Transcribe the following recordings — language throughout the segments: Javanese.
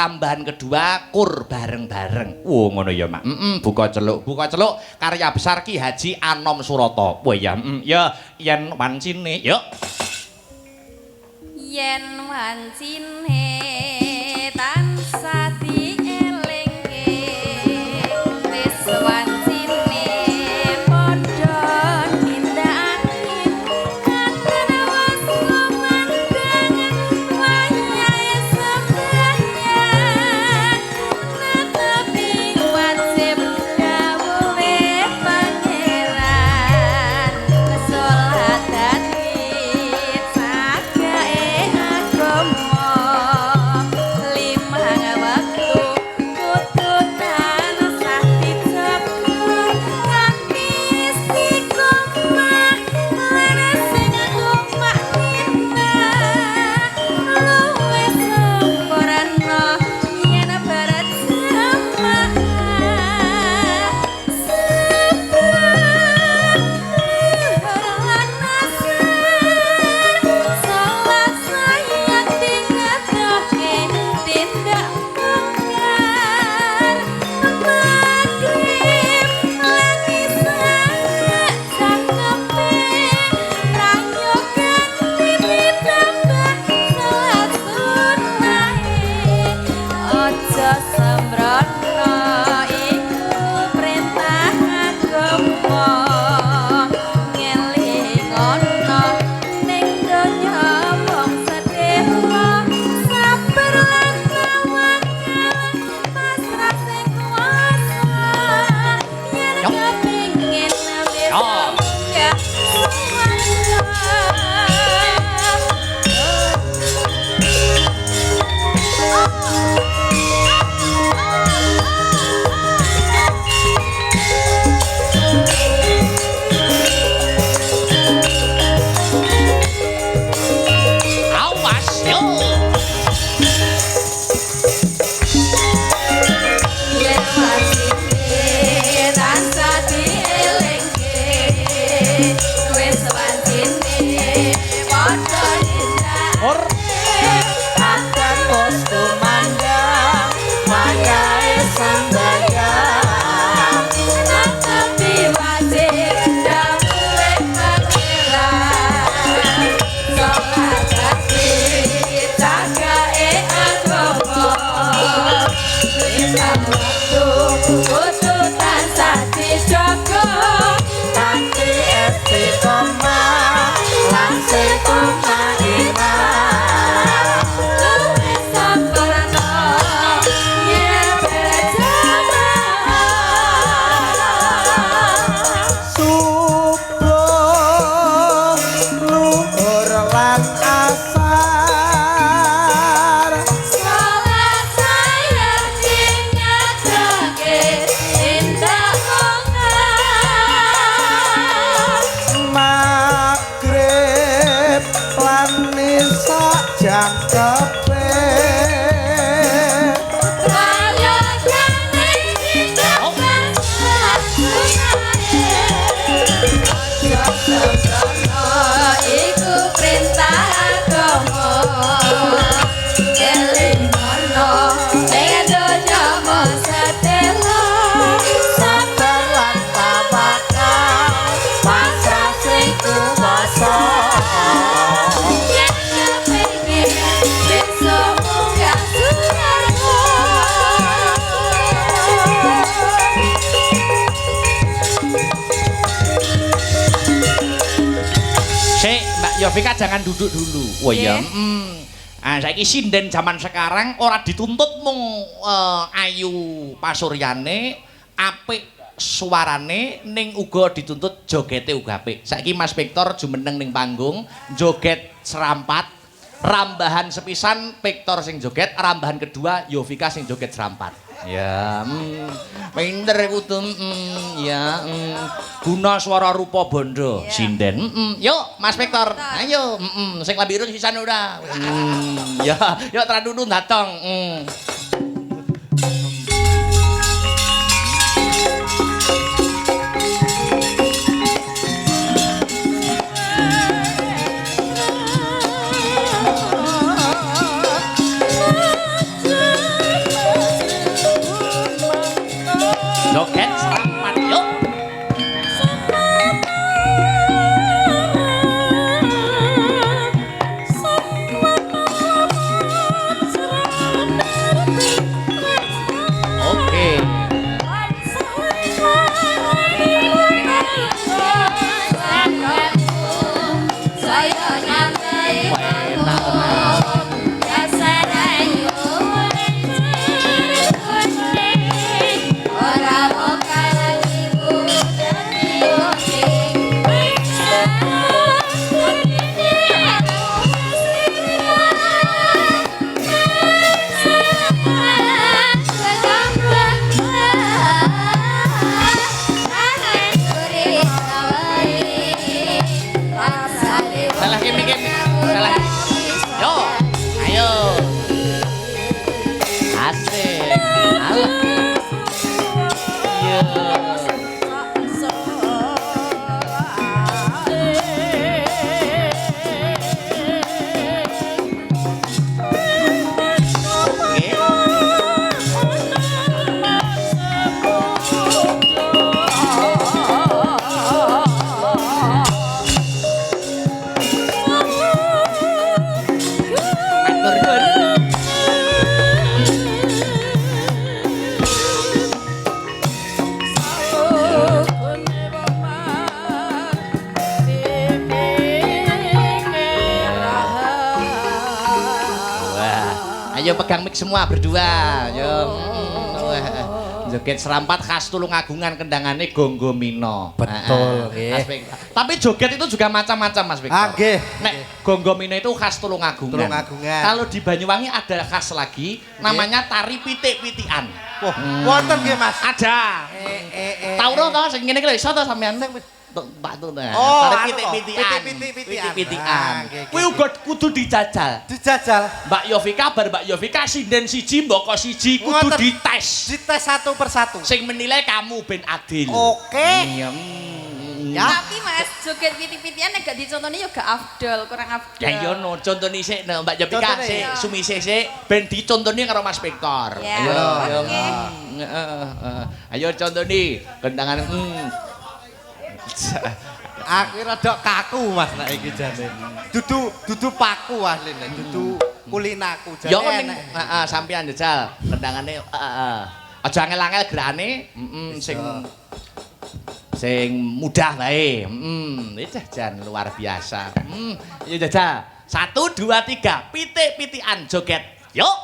Rambahan kedua kur bareng-bareng. Ngono ya, Mak. Buka celuk karya besar Ki Haji Anom Surata. Wah ya, ya yen wancine, yuk. Yen wancine tansah dielingke wis wancine padha tindakake katon wis lumandang wayahe sembahyang netepi wajib dawuhe pangeran salat dadi sagae agama limang waktu kudu tansah dijaga kanthi istiqomah lan sing lumak luwih sempurna yen barat jamaah salat sayang tingkatoke tindak mungkar magrib lan isya cangkepe pranyogan ditambah salat sunahe aja sembrono iku perintah agama ngelingono ning donya wong sedhewa sabar lan tawakal pasrah sing kuwasa yen kepingin bisa munggah Awas yo. yen wancine tansah dielingke wis wancine padha tindakake katon wis kumandang wayahe sembahyang netepi wajib dawuhe pangeran salat dadi cagake agama limang waktu kudu tansah dijaga kanthi istiqomah lan sing tumainah luwih sempurna yen berjamaah subuh luhur lan asar salat sayang tingkatoke tindak mungkar magrib lan isya jangkepe pranyogan ditambah salat sunahe aja sembrono iku perintah agama elingono ning donya mung sedelo sabar lan tawakal pasrah sing kuwasa yen kepingin bisa munggah surga. Sik, Mbak Yovika jangan duduk dulu. Oh iya. Saiki sinden zaman sekarang ora dituntut mung ayu pasuryane, apik suarane ning uga dituntut jogete uga apik. Saiki Mas Victor jumeneng ning panggung, joget serampat, rambahan sepisan Victor sing joget, rambahan kedua Yovika sing joget serampat. Ya, pinter kudu ya, guna swara rupa bondo sinden. Yuk Mas Victor, ayo sing lambi irung sisan ora. Ya, yuk tradunu datang. Ayo pegang mic semua berdua. Yo. Joget serampat khas Tulungagungan kendangane Gonggo Mino. Betul, nggih. Mas Victor. Tapi joget itu juga macam-macam Mas Victor. Ah, nggih. Nek Gonggo Mino itu khas Tulungagungan. Tulungagungan. Kalau di Banyuwangi ada khas lagi namanya tari pitik-pitikan. Wah, wonten nggih, Mas. Ada. Tahu to sing ngene iki lho iso to sampean Pak Tuh. Oh, Tari anu pitik-pitikan. toh, pitik-pitikan. Pitik-pitikan. Ah, nggih, Kuwi uga kudu dijajal. Dijajal. Mbak Yovika bar Mbak Yovika sinden siji mboko siji kudu Ngoten. dites. Dites satu persatu. Sing menilai kamu ben adil. Oke. Iya. Ya. Tapi Mas, joget piti-pitian nek gak dicontoni yo gak afdol, kurang afdol. Ya iya no, contone sik no, Mbak Yovika Contone, sik, ya. sumise sik ben dicontoni karo Mas Victor. Ya, Ayo. oke. Ayo contoni kendangan Aku rada kaku Mas nek iki jane. Dudu paku asline, dudu kulinaku jane. Yo ning enek. heeh sampean jajal kendangane heeh. Aja angel-angel gerakane, sing mudah bae. Itu jan luar biasa. Yo jajal. 1 2 3 pitik-pitikan joget. Yuk.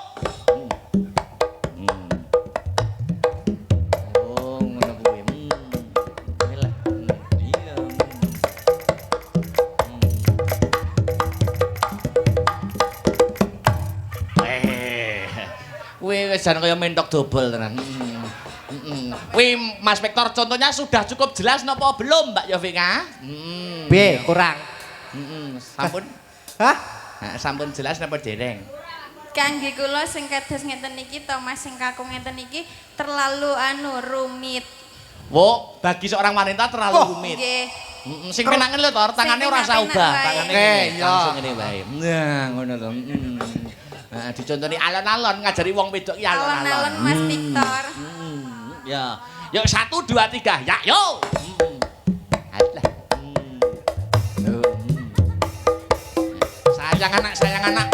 Oh, ngono kuwi. Iya. Kuwi wis jan kaya mentok dobel tenan. Kuwi Mas Victor contohnya sudah cukup jelas napa belum Mbak Yovika? Piye kurang? Sampun. Hah? Sampun jelas napa dereng? Kangge kula sing kados ngeten iki to Mas sing kakung ngeten iki terlalu rumit. Wo, bagi seorang wanita terlalu rumit. Nggih. Sing penangan lho to, tangane ora usah penak-penak ubah, wae. tangane Oke, ngene, iya. langsung ngene wae. Nah, ngono to. Nah, dicontoni alon-alon ngajari wong wedok ki Alon-alon alon-alon. Mas Victor. Ya. Yuk 1 2 3. Ya, yo. Alah. Sayang anak, sayang anak.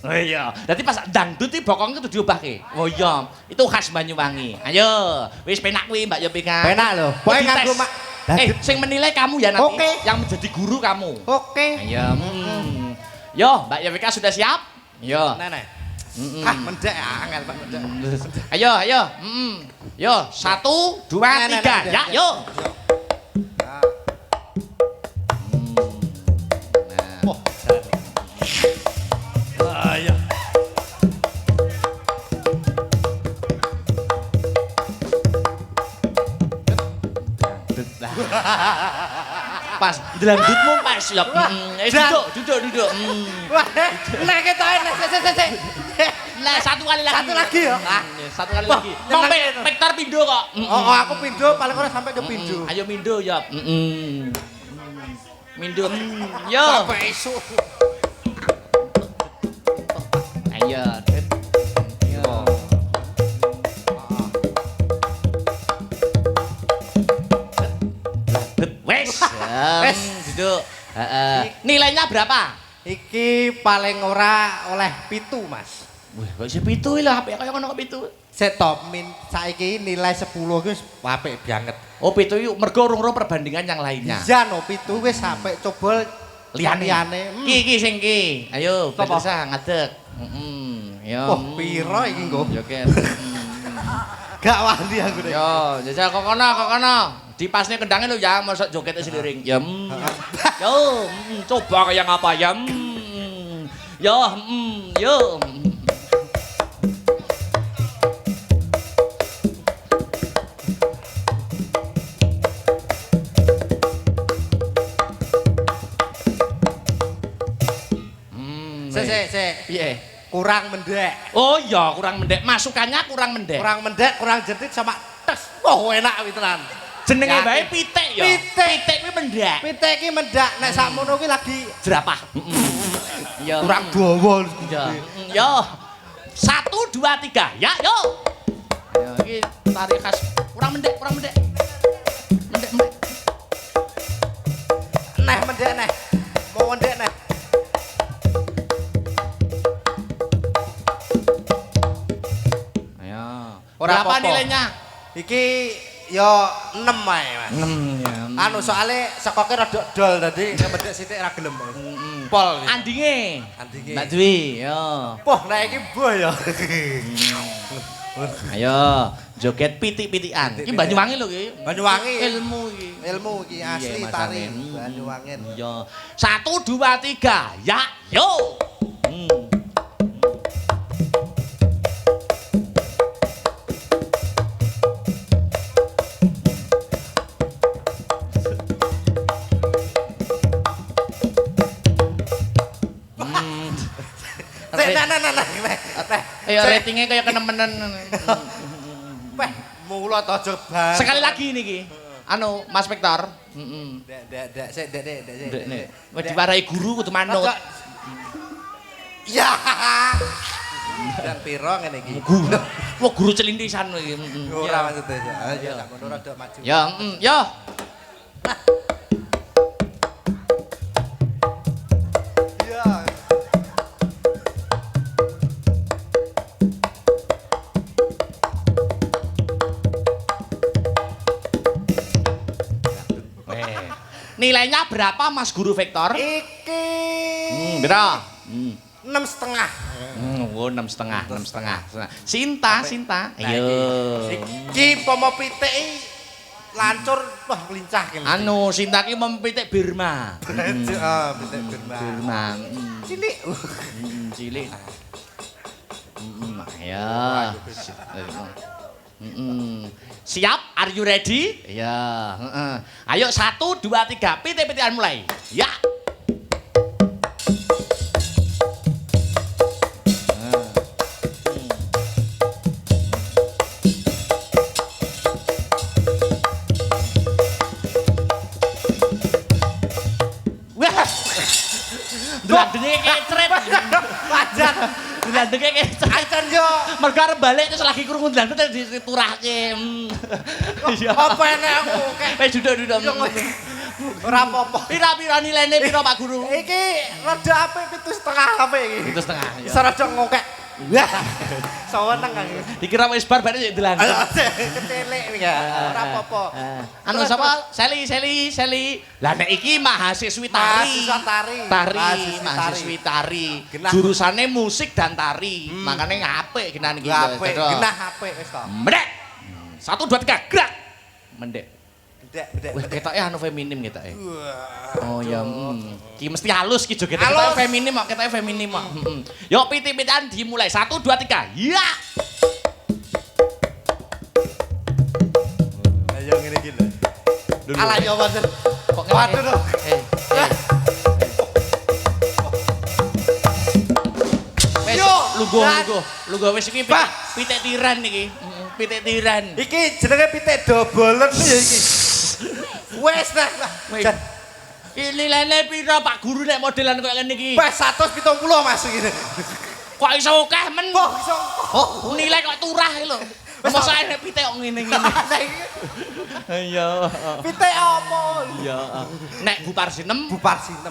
Oh iya, dadi pas dangdut iki bokong itu diobahke. Oh iya, itu khas Banyuwangi. Ayo, wis penak kuwi Mbak Yopika. Penak lho. Pokoke nganggo mak. Sing menilai kamu ya nanti. Oke. Yang menjadi guru kamu. Oke. Ayo. Yo, Mbak Yopika sudah siap? Yo. Nenek. Ah, mendek angel Pak mendek. Ayo, ayo. Yo, 1 2 3. Ya, yo. Wah, ayo. Pas dangdutmu pas ya. Duduk. Wah, nek ketoke sik. Lah satu kali lagi. Satu lagi ya? Satu kali Wah, lagi. nyeneng Mau itu. Victor pindo kok. Oh, aku pindho paling ora sampai ke pindho. Ayo mindo ya. Mindo. Yo. Sampai esuk. Ayo. Yo. Wes. Wes. Duduk. Nilainya berapa? Iki paling ora oleh 7, Mas. Wih, kok isih 7 lho, apik kaya ngono kok 7. Set top min saiki nilai 10 ki wis apik banget. Oh, 7 yuk mergo urung perbandingan yang lainnya. Iya no 7 wis sampai coba liyane. Ki sing ki. Ayo, Sapa? bisa ngadeg. Yo. Wah, piro iki nggo? Yo ket. Gak wani aku nek. Yo, jajal kok kono. Dipasne kendangnya lho ya, mosok jogetnya seliring. Ya. Yo, coba kayak ngapa ya. Yo, yo. Sik. Piye? Kurang mendek. Oh iya, kurang mendek. Masukannya kurang mendek. Kurang mendek, kurang jentit sama tes. Wah, enak kuwi tenan. Jenenge Yakin. bae pitik ya. Pitik. Pitik kuwi mendek. Pitik iki mendak nek sakmono kuwi lagi Jerapah. Ya. kurang dawa. Ya. Yo. 1 2 3. Ya, yo. Ya, iki tari khas kurang mendek. Mendek. Neh mendek neh. Mau mendek neh. Ayo. Ora Berapa apa-apa. nilainya? Iki ya 6 ae, Mas. 6 ya. Anu soalnya sekoke rada dol tadi ngembedek sithik ra gelem. Pol. Andinge. Andinge. Mbak Dwi, yo. Poh nek iki boh ya. Ayo, joget pitik-pitikan. Iki Banyuwangi lho iki. Banyuwangi. Ilmu iki. Ilmu iki asli Iya, tari Mas Banyuwangi. Iya. 1 2 3. Ya, yo. Nah. Ayo ratingnya kayak kenemenan. Weh, mulo to aja bang. Sekali lagi niki. Anu, Mas Victor. Heeh. Dek, sik, dek. Nek wis diwarahi guru kudu manut. Ya. Dan piro ngene iki? Guru. Wah, guru celintisan iki. Ora maksudnya. Ayo tak ngono rada maju. Ya, yo. Ya. Nilainya berapa Mas Guru Victor? Iki. Berapa? 6,5. Oh, 6,5. Sinta. Ayo. Iki pomo pitik lancur wah lincah kene. Anu, Sinta ki mempitik Birma. Heeh, pitik Birma. Birma. Cilik. Cilik. Ayo. Siap? Are you ready? Ya. Ayo 1 2 3 pitik-pitikan mulai. Ya. Dlandenge kecret. Wajan. Dlandenge kecret. Acan yo. Mergo arep balik terus lagi krungu dlandeng terus diturahke. Iya. Apa enek aku kek. Wis duduk. Ora apa-apa. Pira-pira nilaine pira Pak Guru? Iki rada apik 7,5 apik iki. 7,5 ya. Sarada ngokek. Wah. Saweneng Kang. Dikira wis bar bare dlandeng. Kecelik ya. Ora apa-apa. Anu sapa? Seli. Lah nek iki mahasiswi tari. Mahasiswi tari. Jurusane musik dan tari. Makane apik genan iki. Apik, genah apik wis to. Mendek. 1 2 3 gerak. Mendek. Bedek. Wah, ketoke anu feminim ketoke. Wah. Oh ya, ki mesti halus ki jogete ketoke feminim kok, ketoke feminim kok. Yo pitik-pitikan dimulai. 1 2 3. Ya. Ayo ngene iki lho. Ala yo waduh. Kok Waduh. Wes lungguh wis iki pitik tiran iki. Pitik tiran. Iki jenenge pitik dobolen ya iki. Wes nah. Ini lene pira Pak Guru nek modelan koyo ngene iki? Wes 170 Mas iki. Kok iso akeh men? Kok iso? Oh, nilai kok turah iki lho. Mosok nek pitik kok ngene-ngene. Iya. Pitik apa? Iya. Nek Bupar Sinem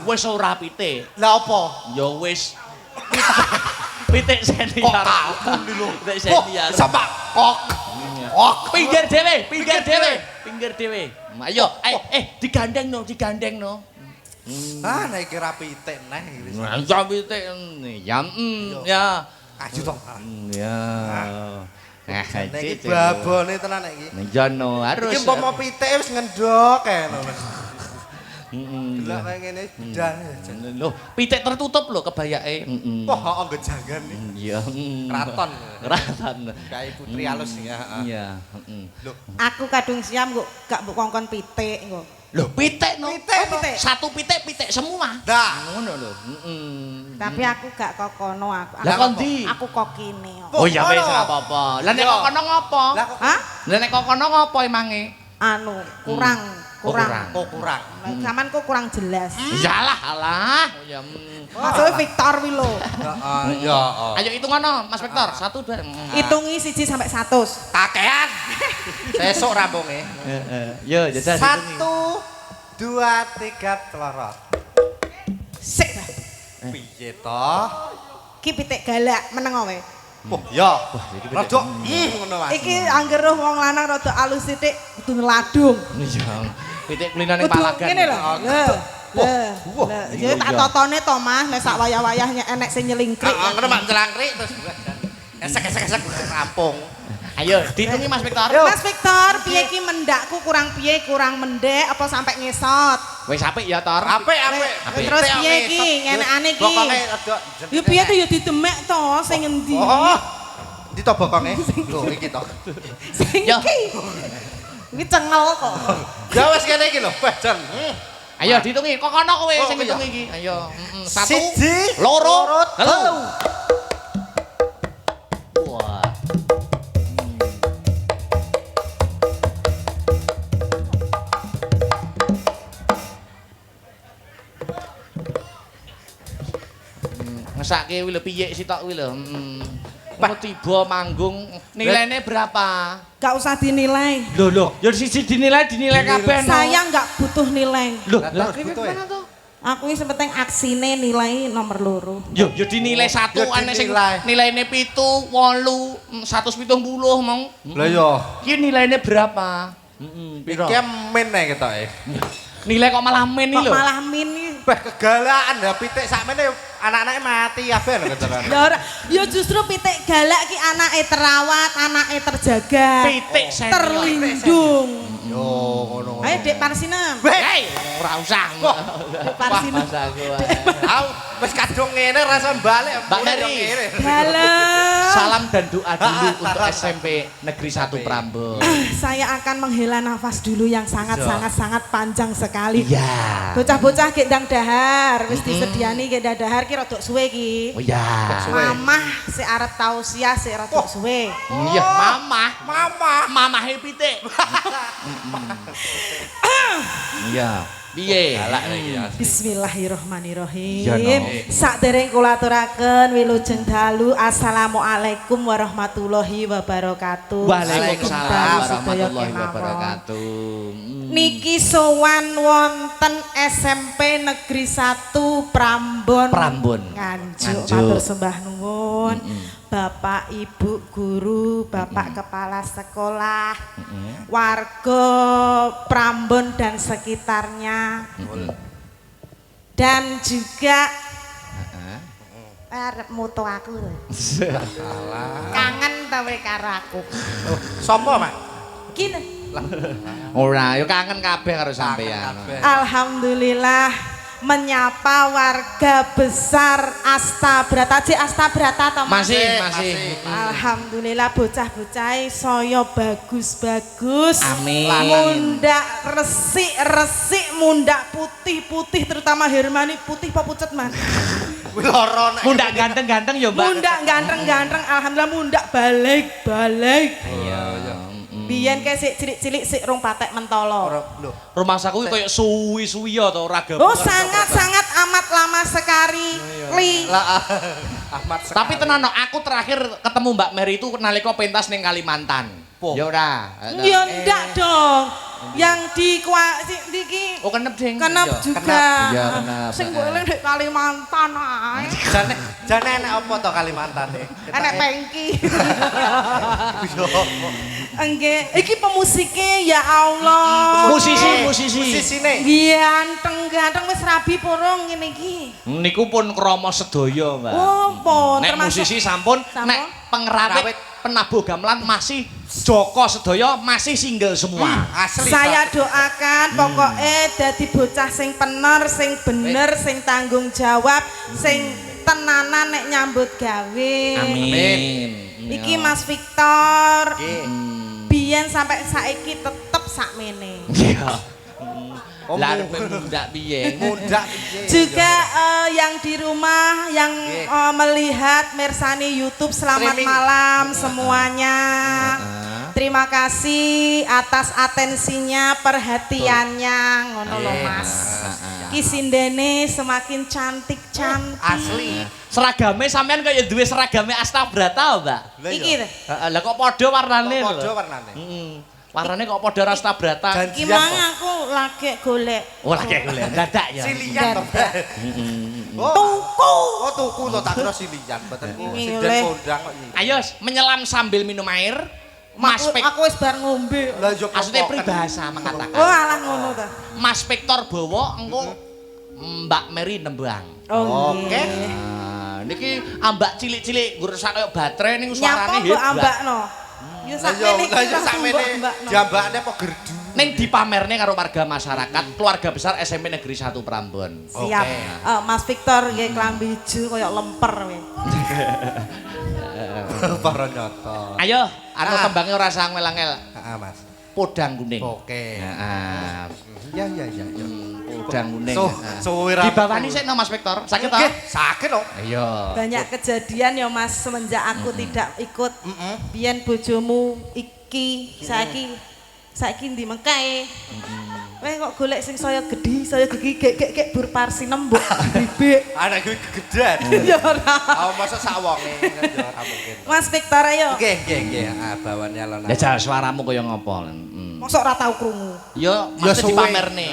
wis ora pitik. Lah apa? Ya wis pitik senior. Kok takun lho. Pitik senior. Sama kok. Pinggir dhewe. Ayo, digandeng no. Ah, nek iki ra pitik neh iki. Nah, ya pitik ya. Ya. Aju to. Ya. Nah, iki babone tenan nek iki. Ya no, harus. Iki umpama pitik wis ngendhok kae lho. Delok kaya ngene bidan. Loh, pitik tertutup lho kebayake. Wah, heeh nggo jangan iki. Iya. Kraton. Kayak putri halus ya, heeh. Iya, Aku kadung siam kok gak mbok kongkon pitik kok. Loh, pitik no. Pitik. Satu pitik semua. Dah. Ngono lho. Tapi aku gak kokono aku. Lah kon ndi? Aku kok kene. Oh ya wis ora apa-apa. Lah nek kok kono ngopo? Hah? Lah nek kok kono ngopo emange? Anu, kurang. Zaman kok kurang jelas. Iyalah, alah. Oh ya. Maksudnya Victor wi lho. Heeh, ya. Ayo hitungono, Mas Victor. 1 2. Hitungi 1 sampai 100. Kakean. Sesuk rampunge. Heeh. Yo, jajal 1 2 3 telorot. Sik. Piye to? Ki pitik galak meneng wae. Wah, ya. Rada ngono Mas. Iki angger roh wong lanang rada alus sithik kudu ngeladung. Iya. Pitik kulino ning Kudu Palagan. ngene lho. Wah, Jadi tak totone to Mas, nek sak wayah-wayahnya enek sing nyelingkrik. Ngono Mak celangkrik terus esek-esek rampung. Ayo, dihitungi Mas Victor. Mas Victor, piye ki mendakku kurang piye, kurang mendek apa sampai ngesot? Wis apik ya, Tor. Apik. Terus piye ki, ngenekane ki? Bokonge rada. Yo piye to yo didemek to sing endi? Oh. Ndi to bokonge? Lho iki to. Sing Yo. iki. Iki cengel kok. Ya wis kene iki lho, Jan. Ayo dihitungi, kok kono kowe Oh, sing iya. ngitung iki. Ayo, 1 Siji, 2 loro, 3. telu. Wah. Ngesake kuwi lho piye sitok kuwi lho. Ngono tiba manggung nilainya berapa? Gak usah dinilai. Loh, ya siji dinilai kabeh no. Saya nggak butuh nilai. Loh, Lah, lah terus butuh ya? gimana tuh? Aku ini sepenting aksine nilai nomor loro. Yo dinilai satu Yo aneh sing dinilai. nilaine 7, 8, 170 mong. Lah yo. Ki nilaine berapa? Piro? Iki men nek ketoke. Nilai kok malah men iki Kok lho. malah min iki? Bah kegalaan ya pitik sakmene anak-anaknya mati kabeh lho keteran. Ya ora, ya justru pitik galak ki anake terawat, anake terjaga. Pitik senior. Terlindung. Yo ngono. Ayo Dek Parsinem. Hei, ora usah. Dek Parsinem. Mas aku. Au wis kadung ngene rasa balik. Mbak mulai Mary. dong ngene. Halo. Salam dan doa dulu untuk SMP Negeri 1 Prambon. Saya akan menghela nafas dulu yang sangat panjang sekali. Iya. Bocah-bocah ki ndang dahar, wis disediani ki ndang dahar ki rada suwe ki. Oh iya. Mamah si arep tausiah si rada suwe. Iya, mamah. Mama. Mamahe pitik. Iya. Piye? Galak iki ya. Bismillahirrahmanirrahim. Ya, no. Sadereng kula aturaken wilujeng dalu. Assalamualaikum warahmatullahi wabarakatuh. Waalaikumsalam Dalu sedaya warahmatullahi kemawon. wabarakatuh. Niki sowan wonten SMP Negeri 1 Prambon. Prambon. Nganjuk Nganjuk. matur sembah nuwun. Bapak, Ibu, guru, Bapak kepala sekolah, warga Prambon dan sekitarnya. Dan juga arep mutu aku. Kangen ta we karo aku. Sopo, Mak? Gini. Ora, yo kangen kabeh karo sampean. Alhamdulillah menyapa warga besar Astabrata. Cik Astabrata to Mas? Masih. Alhamdulillah bocah-bocah saya bagus-bagus. Amin. Mundak resik-resik, mundak putih-putih, terutama Hermani putih apa pucet Mas? Loro nek. Mundak ganteng-ganteng ya, Mbak. Mundak ganteng-ganteng, alhamdulillah mundak balik-balik. Iya. Biyen kayak sik cilik-cilik sik rong patek mentolo. Lho. Rumah saku kayak suwi-suwi ya to ora gabungan. Oh sangat-sangat amat lama sekali. Lah Ahmad Tapi tenan no, aku terakhir ketemu Mbak Mary itu nalika pentas ning Kalimantan. Po. Ya ora. Ya ndak dong. Yang di iki Oh kenep ding. kenep Iya. juga. Iya, kenep. Sing mbok eling di Kalimantan ae. jane enek apa to Kalimantan e? Enek pengki. Enggak, iki pemusike ya Allah. Musisi. Musisine. Ganteng-ganteng wis rabi porong ngene iki. Niku pun krama sedaya, Mbak. Oh, pun Nek termasuk musisi sampun, nek pengerawit penabuh gamelan masih Joko sedaya masih single semua. Asli. saya doakan pokoknya dadi bocah sing pener, sing bener, sing tanggung jawab, sing tenanan nek nyambut gawe. Amin. Iki Mas Victor. Nggih. Biyen sampai saiki tetep sakmene. Iya. Oh, Lah arep mundak piye? Mundak piye? Juga yang di rumah yang melihat Mersani YouTube selamat Streaming. malam semuanya. Terima kasih atas atensinya, perhatiannya, ngono lho Mas. Ki sindene semakin cantik-cantik. Asli. Seragame sampean kaya duwe seragame Astabrata, Mbak. Lah Iki iya. lho. Lah kok padha warnane lho. Padha warnane. Heeh. Warnane kok padha ras tabrata. Iki mang aku lagi golek. Oh, lagi golek dadak ya. Silian to. Tuku. Oh, tuku to tak kira silian, mboten ku Ini sinden oleh. kondang kok iki. Ayo menyelam sambil minum air. Mas Aku wis bar ngombe. Lah yo maksudnya peribahasa mengatakan. Oh, alah ngono ta. Mas Victor bawa engko Mbak Mary nembang. Oh, Oke. Nah, niki ambak cilik-cilik ngrusak kaya baterai niku suarane Nyapa mbok hebat. ambakno. Ya sakmene iki. Lah yo sakmene mbakno. jambakane apa gerdu. Ning dipamerne karo warga masyarakat, keluarga besar SMP Negeri 1 Prambon. Siap. Mas Victor nggih klambi ijo kaya lemper kowe. Para nyoto. Ayo, anu tembangnya ora usah ngel-ngel. Heeh, Mas. Podang kuning. Oke. Heeh. Ya. Podang kuning. Suwe ra. Dibawani sik no Mas Victor. Sakit to? Nggih, sakit to. Iya. Banyak kejadian ya Mas semenjak aku tidak ikut. Biyen bojomu iki saiki ndi mengkae. Kowe kok golek sing saya gedhi, saya gigi gek bur parsi nembuk bibik. Anak gue kegedean. Ya ora. Oh, masa sak wonge kan yo ora mungkin. Mas Victor ayo. Nggih. Ah, bawane alon. Jajal suaramu kaya ngopo? Mosok ora tau krungu. Yo, mesti suwe. dipamerne.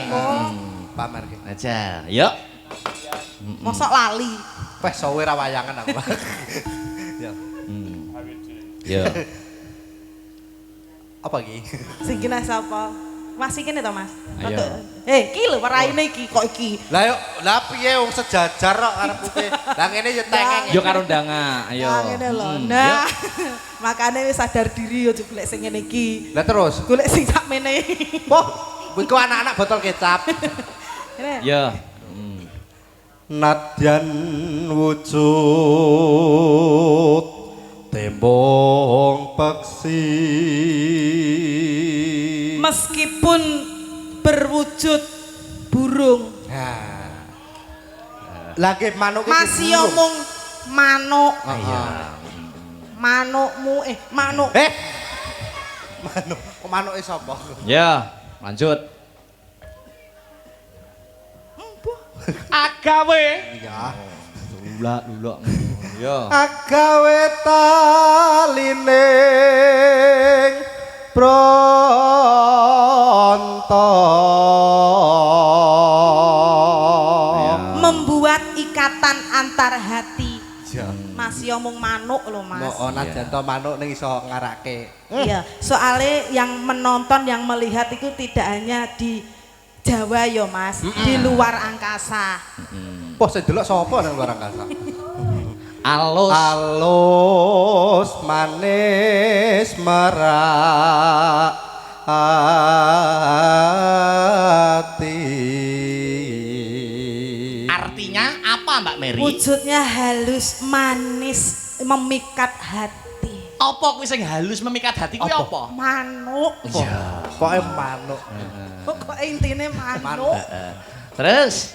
Pamer ki. Jajal. Yo. Mosok lali. Wes suwe ra wayangan aku. Ya. Yo. Apa iki? Sing kena sapa? Mas iki to Mas. Ayo. Iki lho paraine iki kok iki. Lah yo, lah piye wong sejajar kok arepku ki. Lah ngene yo tengeng. Yo karo ndanga. Ayo. Nah, ngene lho. Nah. Makane wis sadar diri yo golek sing ngene iki. Lah terus, Golek sing sakmene. poh, iku anak-anak botol kecap. Ngene. Yo. Nadyan wujud tembong peksi. Meskipun berwujud burung, Nah. Lagi manuk iki. masih omong manuk. Iya. Manukmu manuk. Manuk. Kok manuke sapa? Ya, lanjut. Agawe. Iya. Lula. Yo. Agawe talining pronto. Membuat ikatan antar hati. Ya. Masih omong manuk lho Mas. Mau najan to manuk ning iso ngarake. Iya, soalnya yang menonton, yang melihat itu tidak hanya di Jawa ya Mas, di luar angkasa. Wah, saya delok sapa nang luar angkasa? Alus. Alus manis merak hati. Artinya apa Mbak Mary? Wujudnya halus, manis, memikat hati. Apa kuwi sing halus memikat hati kuwi apa? Manuk. Iya. Pokoke manuk. Kok intine manuk. Terus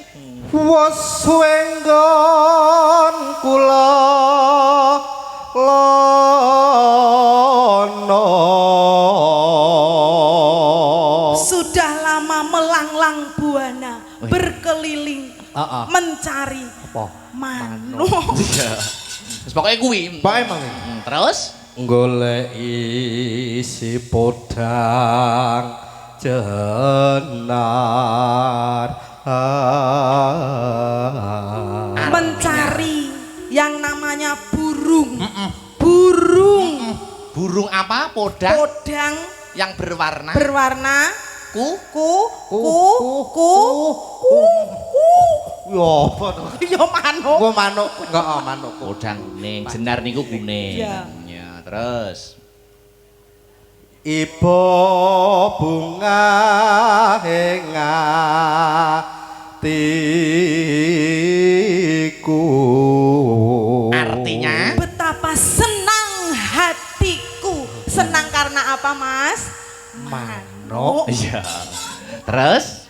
Wes wenggon kula lono. Sudah lama melanglang buana, berkeliling, mencari manuk. iya. Terus pokoknya kuwi. Pokoke mang. Terus Golek isi podang jenar. Mencari yang namanya burung. Burung. burung apa? Podang Podang yang berwarna berwarna ku. Yo apa to? Ya manuk. Gua manuk, enggak manuk. Podang kuning, jenar niku kuning. Iya. Ya, terus Ibu bunga hatiku. artinya Betapa senang hatiku. Senang karena apa, Mas? Manuk. iya. Terus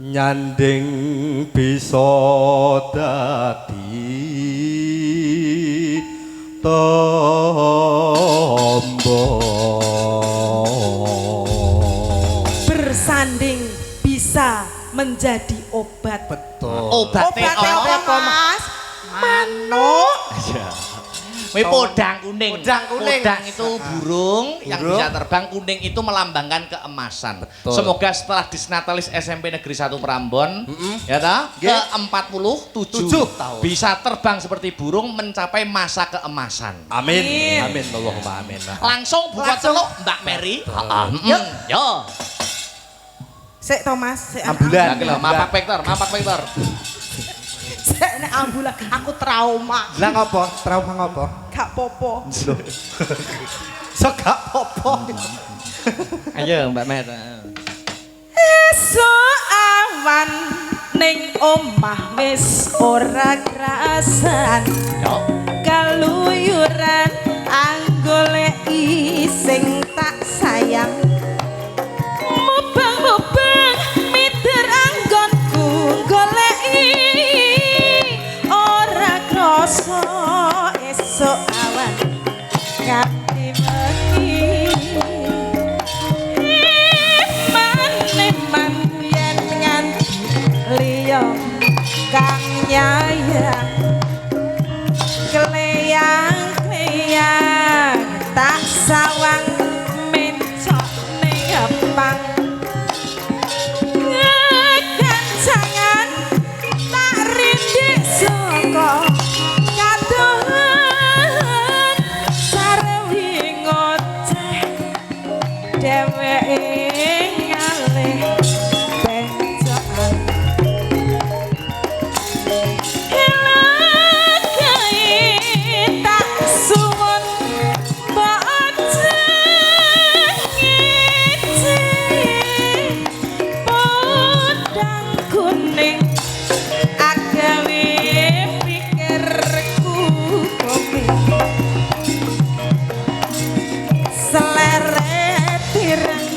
Nyanding bisa dadi tombo. Bersanding bisa menjadi obat. Betul. obatnya Obatnya apa, apa? Mas? Manuk. Iya. Wih, podang kuning. Podang kuning. Podang itu burung yang bisa terbang, kuning itu melambangkan keemasan. Betul. Semoga setelah Disnatalis SMP Negeri 1 Prambon, ya ta, ke 47 tahun. bisa terbang seperti burung mencapai masa keemasan. Amin. Amin. Allahumma amin. Langsung buka celuk Mbak Mary. Yuk. Yo. Sik Thomas, sik Ambulan. Mapak Vektor. Sik nek ambulan aku trauma. Lah ngopo? Trauma ngopo? Gak popo. So gak apa-apa. Ayo Mbak Mer. Esuk awan ning omah wis ora krasan. Yo. Kaluyuran anggoleki sing tak sayang. Mubang-mubang mider anggonku goleki ora krasa esuk awan kanthi wengi. Man yen nganti liya kang nyayang kleyang tak sawang mencok ning gepang kancangan tak rindik saka kadohan sarewi ngoceh dheweke ngalih bencokan tak suwun podang kuning agawe pikirku komik seleret tireng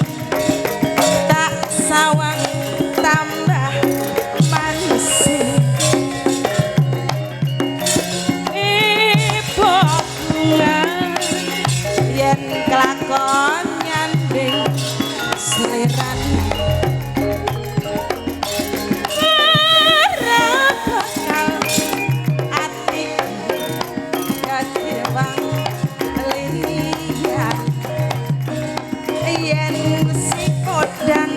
tak sawang tambah manis yen kelakon nyanding seliran ora bakal ati kacewang liyan yen si podang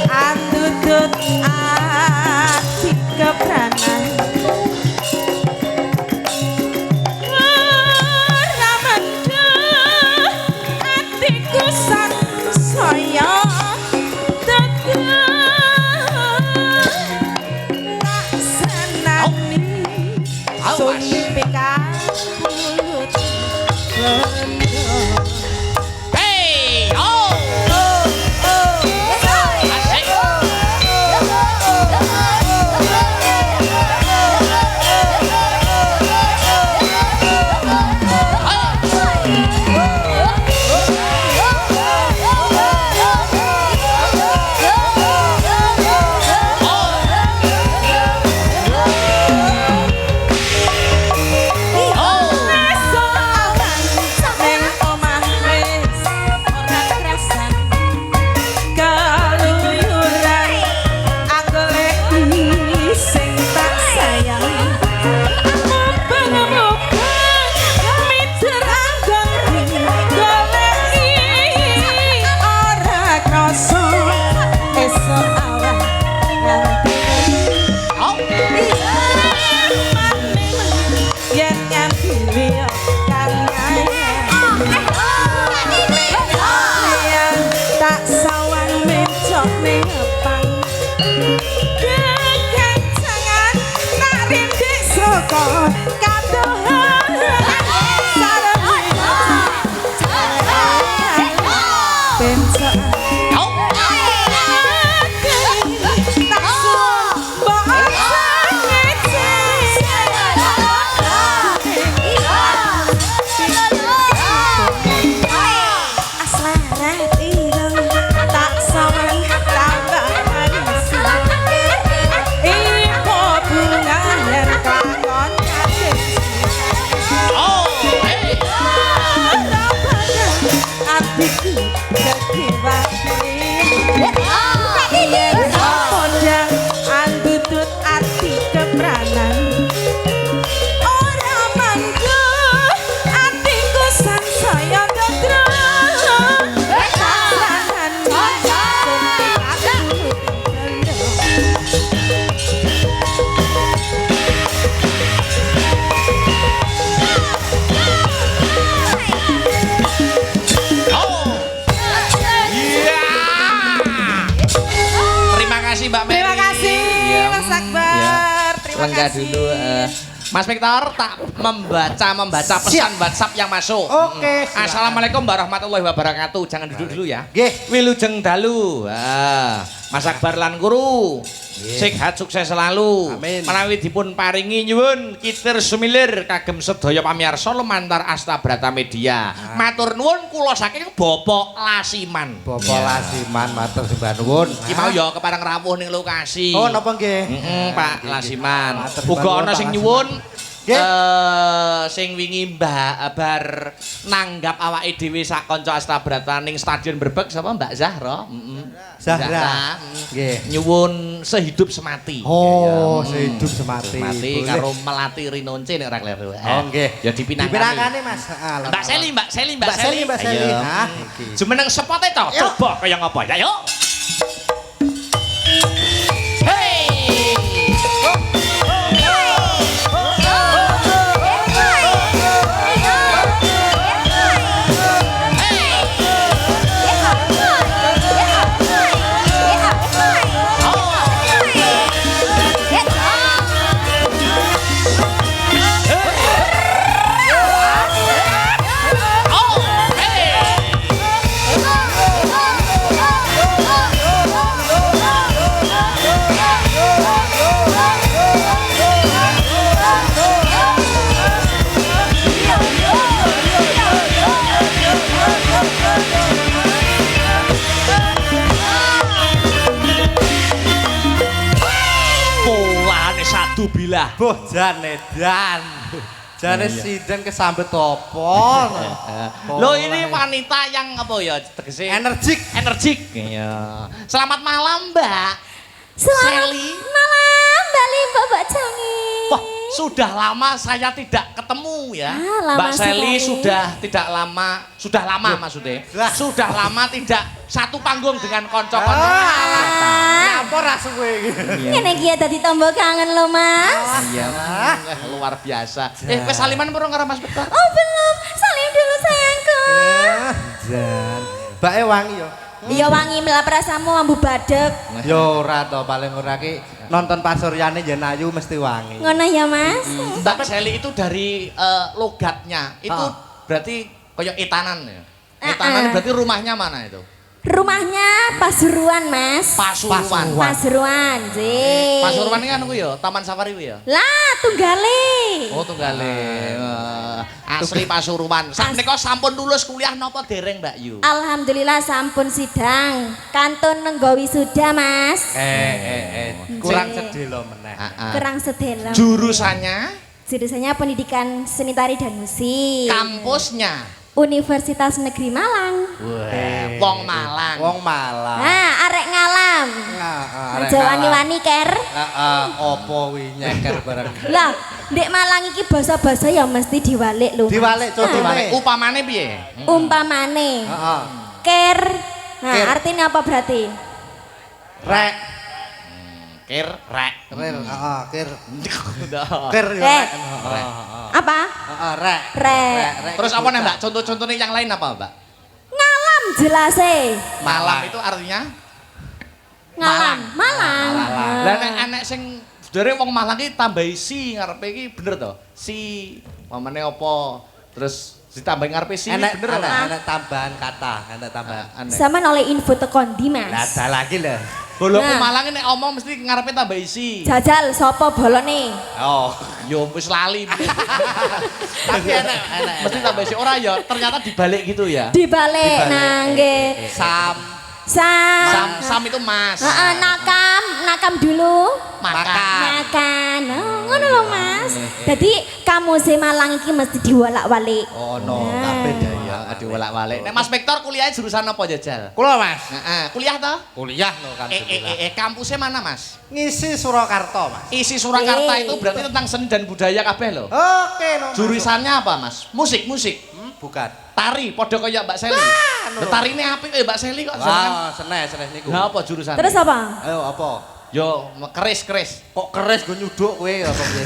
andutut ati kebranan saya senani sumpika mulut Hey, oh. Asik. Esok awan mangga dulu. Mas Victor tak membaca pesan WhatsApp yang masuk. Oke, silakan. Assalamualaikum warahmatullahi wabarakatuh. Jangan duduk dulu ya. Nggih. Wilujeng dalu. Mas Akbar lan guru. Sehat sukses selalu. Amin. Menawi dipun paringi nyuwun kitir sumilir kagem sedaya pamirsa lumantar Astabrata Media. Matur nuwun kula saking Bapak Lasiman. Bapak Lasiman matur sembah nuwun. Iki mau ya kepareng rawuh ning lokasi. Oh, napa nggih? Pak Lasiman. Matur Uga nuwun, ana Pak sing Lasiman. nyuwun Nggih. sing wingi Mbak bar nanggap awake dhewe sak kanca Astabrata ning Stadion Brebek sapa Mbak Zahra? Zahra. Nggih. Nyuwun sehidup semati. Oh, sehidup semati. Mati Boleh. karo melati rinonce nek ora kleru. Oh, nggih. Ya dipinangkani. Dipinangkani, Mas. Mbak Seli, Mbak Seli, Mbak Seli. Mbak Seli. Ayo. Nah, iki. Jumeneng spote to, coba kaya ngapa ya, yuk. Hey! Satu bilah. Boh jane dan. Jane sinden kesambet apa? Loh ini wanita yang apa ya tegese energik. Iya. Selamat malam, Mbak. Selamat Seli. malam, Mbak Limbo, Mbak Jangi. Wah, sudah lama saya tidak ketemu ya. Lama Mbak Seli sekali. sudah lama maksudnya. Lah. Sudah lama tidak satu panggung dengan konco-konco. Apa ra suwe iki? Ngene iki ya dadi tombo kangen lho, Mas. Iya, luar biasa. Wis saliman pura karo Mas Victor? Oh, belum. Salim dulu sayangku. Jan. Mbake wangi yo. Iya wangi mela prasamu ambu badek. Yo ora to, paling ora ki nonton Pasuryane yen ayu mesti wangi. Ngono ya, Mas. Mbak Seli itu dari logatnya itu berarti kayak etanan ya. Etanan berarti rumahnya mana itu? Rumahnya Pasuruan, Mas. Pasuruan. Pasuruan, Ji. Pasuruan ini kan ya, Taman Safari ya. Lah, Tunggale. Oh, Tunggale. Asli Pasuruan. Sakmenika sampun lulus kuliah napa dereng, Mbak Yu? Alhamdulillah sampun sidang. Kantun nenggo wisuda, Mas. Kurang sedelo meneh. Kurang sedelo. Jurusannya, Jurusannya pendidikan seni tari dan musik. kampusnya. Universitas Negeri Malang. Wong Malang. Wong Malang. Nah, arek ngalam. Aja wani-wani ker. Heeh, opo wi nyeker bareng. Lah, ndek Malang iki basa-basa ya mesti diwalik lho. Diwalik contone. Upamane piye? Umpamane. Heeh. Ker. Nah, Ker. artinya apa berarti? Rek. Kir rek. Heeh, kir. Udah. Kir yo Rek. rek. Apa? Heeh, rek. Rek. Terus apa nih, Mbak? Contoh-contohnya yang lain apa, Mbak? Ngalam jelase. Malam itu artinya Ngalam. Malang. lah nek anek sing dari wong Malang iki tambahi si ngarepe iki bener to? Si mamane apa? Terus ditambahi ngarepe si Enak bener ora? enak tambahan kata, enak tambahan. Aneh. Sama oleh info tekon di, Lah Mas. ada lagi lah. Bolok Nah. Malang nek omong mesti ngarepe tambahi si. Jajal sopo bolone? Oh. Yo wis lali. Tapi enak. Mesti tambahi si ora ya, ternyata dibalik gitu ya. Dibalik nangge. Sam. Sam itu Mas. Heeh, nakam dulu. Makan. Makan. Oh, ngono lho, Mas. Jadi kamu si Malang iki mesti diwolak-walik. Oh no, Nah. kabeh daya. Aduh bolak-balik. Nek Mas Victor kuliahnya jurusan apa jajal? Kula Mas. Heeh, kuliah toh? Kuliah lho kan sebelah. Kampusnya mana Mas? Ngisi Surakarta Mas. Isi Surakarta itu berarti tentang seni dan budaya kabeh loh. Oke no. Jurusannya apa Mas? Musik. Bukan. Tari, podo kaya Mbak Seli. Tarine apik Mbak Seli kok Wah, jenengan. senes niku. Lah apa jurusannya? Terus apa? Ayo apa? Yo keris. Kok keris go nyuduk kowe apa piye?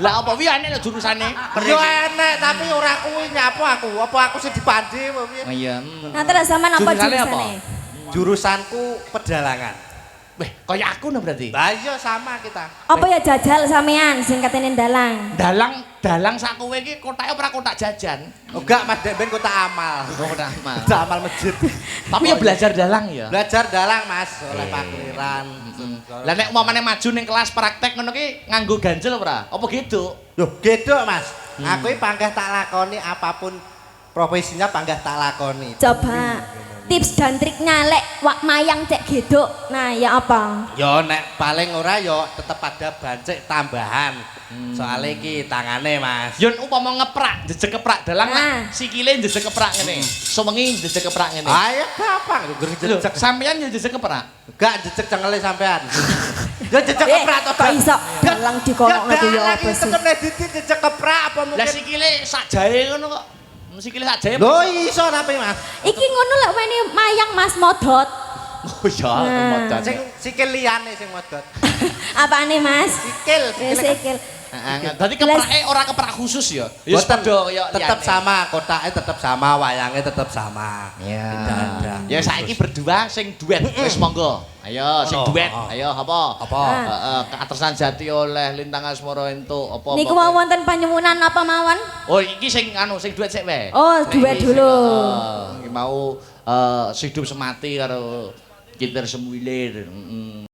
Lah apa wi aneh lho jurusane? Yo enek tapi ora kuwi nyapo aku. Apa aku sing dipandi apa piye? Iya. Nah, terus sama apa Jurusannya apa? jurusannya? Jurusanku pedalangan. Weh, kaya aku no berarti. Lah iya sama kita. Apa ya jajal sampean sing katene dalang? Dalang sak kowe iki kotake ora kotak jajan. Enggak Mas Dek ben kota amal. Kotak amal. Kota amal masjid. Tapi ya belajar dalang ya. Belajar dalang Mas oleh Pak Kliran. Lah nek umpamane maju ning kelas praktek ngono ki nganggo ganjel ora? Apa gitu? Yo gedok Mas. Aku iki panggah tak lakoni apapun profesinya panggah tak lakoni. Coba tips dan triknya lek wak mayang cek gedok. Nah, ya apa? Yo nek paling ora yo tetep ada bancik tambahan. Soale iki tangane Mas. Yen umpama ngeprak, jejeg keprak dalang Nah. lah sikile jejeg keprak ngene. Suwengi jejeg keprak ngene. Ayo gampang lho Lho, jejeg. sampean ya jejeg keprak. Gak jejeg cengele sampean. Yo jejeg keprak to. kok iso dalang dikonokno ku ya apa sih? Tetep nek diti jejeg keprak apa Lah mungkin. sikile sak jahe ngono kok. Sikile sak jahe. Lho iso tapi Mas. Iki ngono lek wene mayang Mas modot. Oh iya, Nah. modal. Sing sikil liyane sing modot. Apane Mas? Sikil. Sikil. Heeh. Dadi keprake ora keprak khusus ya. Ya Boten, padha ya tetep liyane. sama, kotake tetep sama, wayange tetep sama. Ya. Tidak ada. Ya saiki berdua sing duet wis monggo. Ayo sing Ono. duet. Ayo apa? Apa? Heeh, keatersan jati oleh Lintang Asmara entuk apa? Niku mau wonten panyuwunan apa mawon? Oh iki sing sing duet sik wae. Oh, duet Iki sing, dulu. Iki mau Hidup Semati karo Kinter Semuilir.